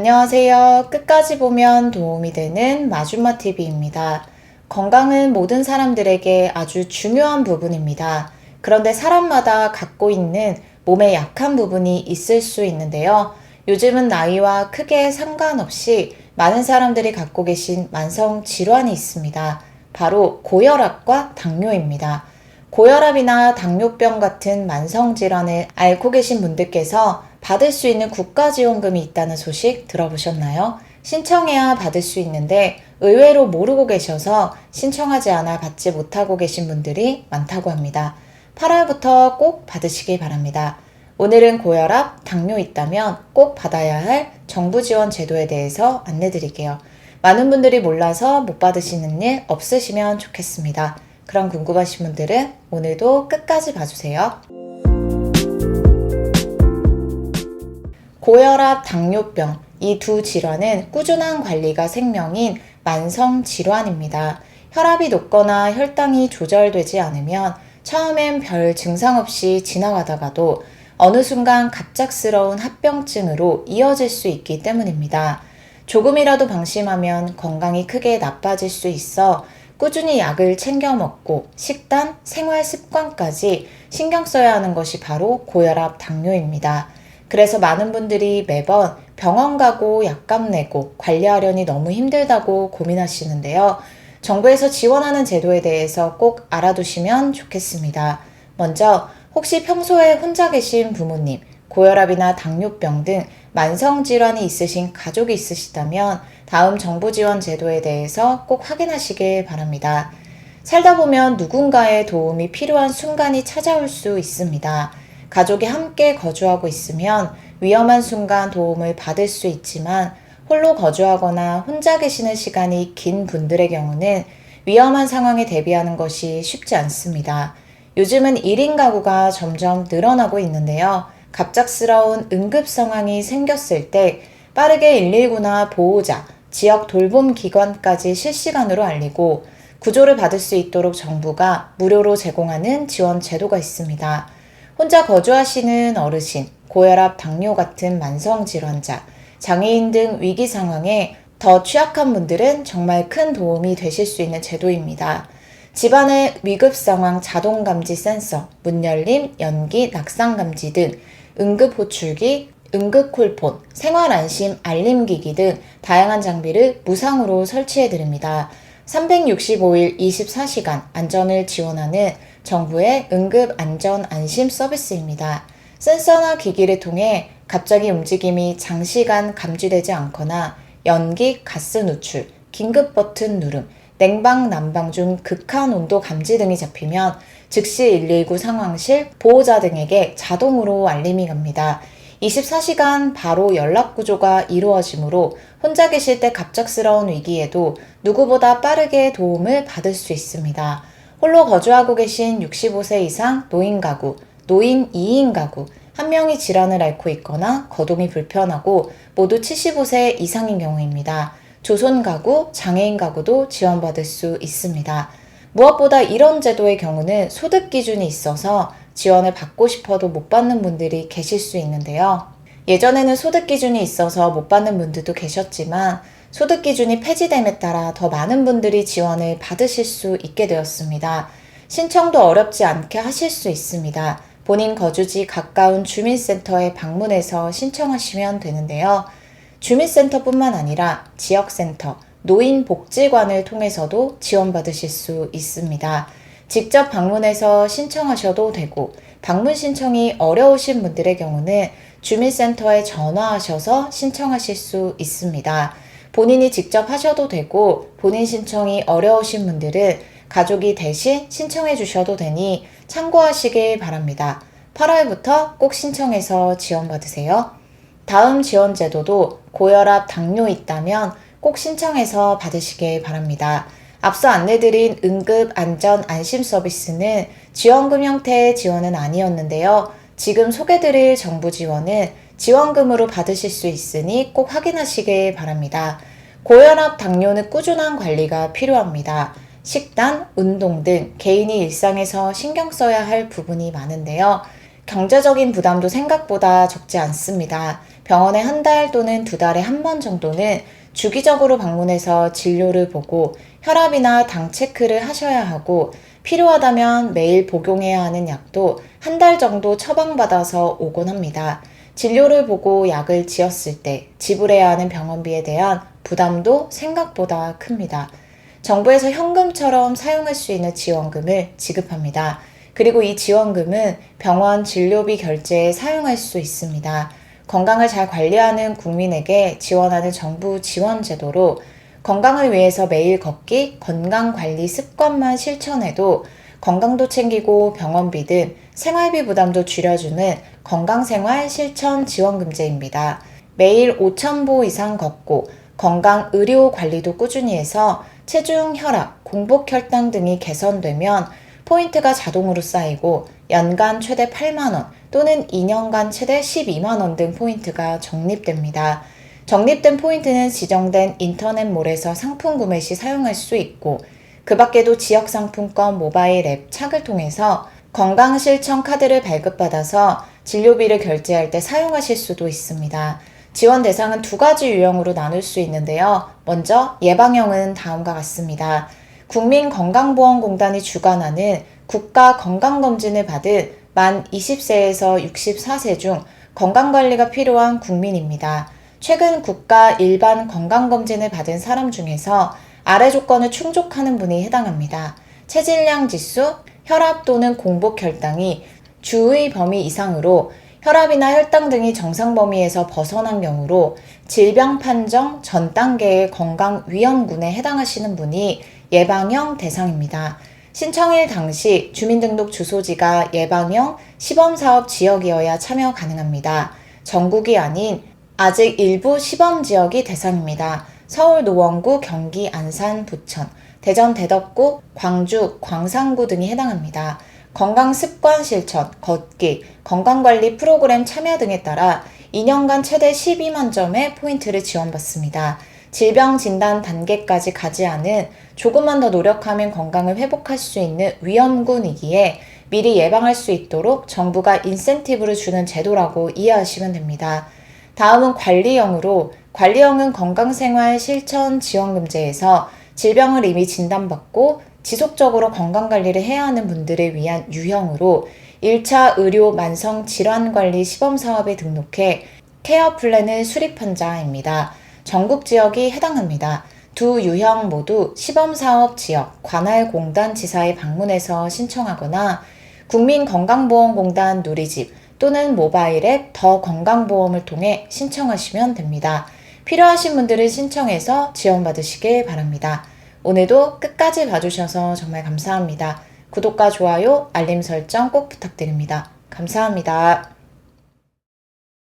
안녕하세요. 끝까지 보면 도움이 되는 마줌마TV입니다. 건강은 모든 사람들에게 아주 중요한 부분입니다. 그런데 사람마다 갖고 있는 몸에 약한 부분이 있을 수 있는데요. 요즘은 나이와 크게 상관없이 많은 사람들이 갖고 계신 만성 질환이 있습니다. 바로 고혈압과 당뇨입니다. 고혈압이나 당뇨병 같은 만성 질환을 앓고 계신 분들께서 받을 수 있는 국가지원금이 있다는 소식 들어보셨나요? 신청해야 받을 수 있는데 의외로 모르고 계셔서 신청하지 않아 받지 못하고 계신 분들이 많다고 합니다. 8월부터 꼭 받으시길 바랍니다. 오늘은 고혈압, 당뇨 있다면 꼭 받아야 할 정부 지원 제도에 대해서 안내 드릴게요. 많은 분들이 몰라서 못 받으시는 일 없으시면 좋겠습니다. 그럼 궁금하신 분들은 오늘도 끝까지 봐주세요. 고혈압, 당뇨병, 이 두 질환은 꾸준한 관리가 생명인 만성 질환입니다. 혈압이 높거나 혈당이 조절되지 않으면 처음엔 별 증상 없이 지나가다가도 어느 순간 갑작스러운 합병증으로 이어질 수 있기 때문입니다. 조금이라도 방심하면 건강이 크게 나빠질 수 있어 꾸준히 약을 챙겨 먹고 식단, 생활 습관까지 신경 써야 하는 것이 바로 고혈압, 당뇨입니다. 그래서 많은 분들이 매번 병원 가고 약값 내고 관리하려니 너무 힘들다고 고민하시는데요. 정부에서 지원하는 제도에 대해서 꼭 알아두시면 좋겠습니다. 먼저 혹시 평소에 혼자 계신 부모님, 고혈압이나 당뇨병 등 만성질환이 있으신 가족이 있으시다면 다음 정부 지원 제도에 대해서 꼭 확인하시길 바랍니다. 살다 보면 누군가의 도움이 필요한 순간이 찾아올 수 있습니다. 가족이 함께 거주하고 있으면 위험한 순간 도움을 받을 수 있지만 홀로 거주하거나 혼자 계시는 시간이 긴 분들의 경우는 위험한 상황에 대비하는 것이 쉽지 않습니다. 요즘은 1인 가구가 점점 늘어나고 있는데요. 갑작스러운 응급 상황이 생겼을 때 빠르게 119나 보호자, 지역 돌봄 기관까지 실시간으로 알리고 구조를 받을 수 있도록 정부가 무료로 제공하는 지원 제도가 있습니다. 혼자 거주하시는 어르신, 고혈압, 당뇨 같은 만성 질환자, 장애인 등 위기 상황에 더 취약한 분들은 정말 큰 도움이 되실 수 있는 제도입니다. 집안의 위급 상황 자동 감지 센서, 문 열림, 연기, 낙상 감지 등 응급 호출기, 응급 콜폰, 생활 안심 알림기기 등 다양한 장비를 무상으로 설치해 드립니다. 365일 24시간 안전을 지원하는 정부의 응급 안전 안심 서비스입니다. 센서나 기기를 통해 갑자기 움직임이 장시간 감지되지 않거나 연기, 가스 누출, 긴급 버튼 누름, 냉방, 난방 중 극한 온도 감지 등이 잡히면 즉시 119 상황실, 보호자 등에게 자동으로 알림이 갑니다. 24시간 바로 연락 구조가 이루어지므로 혼자 계실 때 갑작스러운 위기에도 누구보다 빠르게 도움을 받을 수 있습니다. 홀로 거주하고 계신 65세 이상 노인 가구, 노인 2인 가구, 한 명이 질환을 앓고 있거나 거동이 불편하고 모두 75세 이상인 경우입니다. 조손 가구, 장애인 가구도 지원받을 수 있습니다. 무엇보다 이런 제도의 경우는 소득 기준이 있어서 지원을 받고 싶어도 못 받는 분들이 계실 수 있는데요. 예전에는 소득 기준이 있어서 못 받는 분들도 계셨지만 소득 기준이 폐지됨에 따라 더 많은 분들이 지원을 받으실 수 있게 되었습니다. 신청도 어렵지 않게 하실 수 있습니다. 본인 거주지 가까운 주민센터에 방문해서 신청하시면 되는데요. 주민센터뿐만 아니라 지역센터, 노인복지관을 통해서도 지원받으실 수 있습니다. 직접 방문해서 신청하셔도 되고 방문 신청이 어려우신 분들의 경우는 주민센터에 전화하셔서 신청하실 수 있습니다. 본인이 직접 하셔도 되고 본인 신청이 어려우신 분들은 가족이 대신 신청해 주셔도 되니 참고하시길 바랍니다. 8월부터 꼭 신청해서 지원받으세요. 다음 지원 제도도 고혈압, 당뇨 있다면 꼭 신청해서 받으시길 바랍니다. 앞서 안내드린 응급 안전 안심 서비스는 지원금 형태의 지원은 아니었는데요. 지금 소개드릴 정부 지원은 지원금으로 받으실 수 있으니 꼭 확인하시길 바랍니다. 고혈압, 당뇨는 꾸준한 관리가 필요합니다. 식단, 운동 등 개인이 일상에서 신경 써야 할 부분이 많은데요. 경제적인 부담도 생각보다 적지 않습니다. 병원에 한 달 또는 두 달에 한 번 정도는 주기적으로 방문해서 진료를 보고 혈압이나 당 체크를 하셔야 하고 필요하다면 매일 복용해야 하는 약도 한 달 정도 처방받아서 오곤 합니다. 진료를 보고 약을 지었을 때 지불해야 하는 병원비에 대한 부담도 생각보다 큽니다. 정부에서 현금처럼 사용할 수 있는 지원금을 지급합니다. 그리고 이 지원금은 병원 진료비 결제에 사용할 수 있습니다. 건강을 잘 관리하는 국민에게 지원하는 정부 지원 제도로 건강을 위해서 매일 걷기, 건강관리 습관만 실천해도 건강도 챙기고 병원비 등 생활비 부담도 줄여주는 건강생활 실천 지원금제입니다. 매일 5,000보 이상 걷고 건강 의료 관리도 꾸준히 해서 체중, 혈압, 공복 혈당 등이 개선되면 포인트가 자동으로 쌓이고 연간 최대 8만원 또는 2년간 최대 12만원 등 포인트가 적립됩니다. 적립된 포인트는 지정된 인터넷몰에서 상품 구매 시 사용할 수 있고 그 밖에도 지역상품권 모바일 앱 착을 통해서 건강실천 카드를 발급받아서 진료비를 결제할 때 사용하실 수도 있습니다. 지원 대상은 두 가지 유형으로 나눌 수 있는데요. 먼저 예방형은 다음과 같습니다. 국민건강보험공단이 주관하는 국가건강검진을 받은 만 20세에서 64세 중 건강관리가 필요한 국민입니다. 최근 국가 일반 건강검진을 받은 사람 중에서 아래 조건을 충족하는 분이 해당합니다. 체질량 지수, 혈압 또는 공복 혈당이 주의 범위 이상으로 혈압이나 혈당 등이 정상 범위에서 벗어난 경우로 질병 판정 전 단계의 건강 위험군에 해당하시는 분이 예방형 대상입니다. 신청일 당시 주민등록 주소지가 예방형 시범사업 지역이어야 참여 가능합니다. 전국이 아닌 아직 일부 시범지역이 대상입니다. 서울 노원구, 경기 안산, 부천, 대전 대덕구, 광주, 광산구 등이 해당합니다. 건강습관 실천, 걷기, 건강관리 프로그램 참여 등에 따라 2년간 최대 12만 점의 포인트를 지원받습니다. 질병 진단 단계까지 가지 않은 조금만 더 노력하면 건강을 회복할 수 있는 위험군이기에 미리 예방할 수 있도록 정부가 인센티브를 주는 제도라고 이해하시면 됩니다. 다음은 관리형으로 관리형은 건강생활 실천 지원금제에서 질병을 이미 진단받고 지속적으로 건강관리를 해야 하는 분들을 위한 유형으로 1차 의료 만성질환관리 시범사업에 등록해 케어 플랜을 수립한 자입니다. 전국 지역이 해당합니다. 두 유형 모두 시범사업 지역 관할공단 지사에 방문해서 신청하거나 국민건강보험공단 누리집 또는 모바일 앱 더 건강보험을 통해 신청하시면 됩니다. 필요하신 분들은 신청해서 지원받으시길 바랍니다. 오늘도 끝까지 봐주셔서 정말 감사합니다. 구독과 좋아요, 알림 설정 꼭 부탁드립니다. 감사합니다.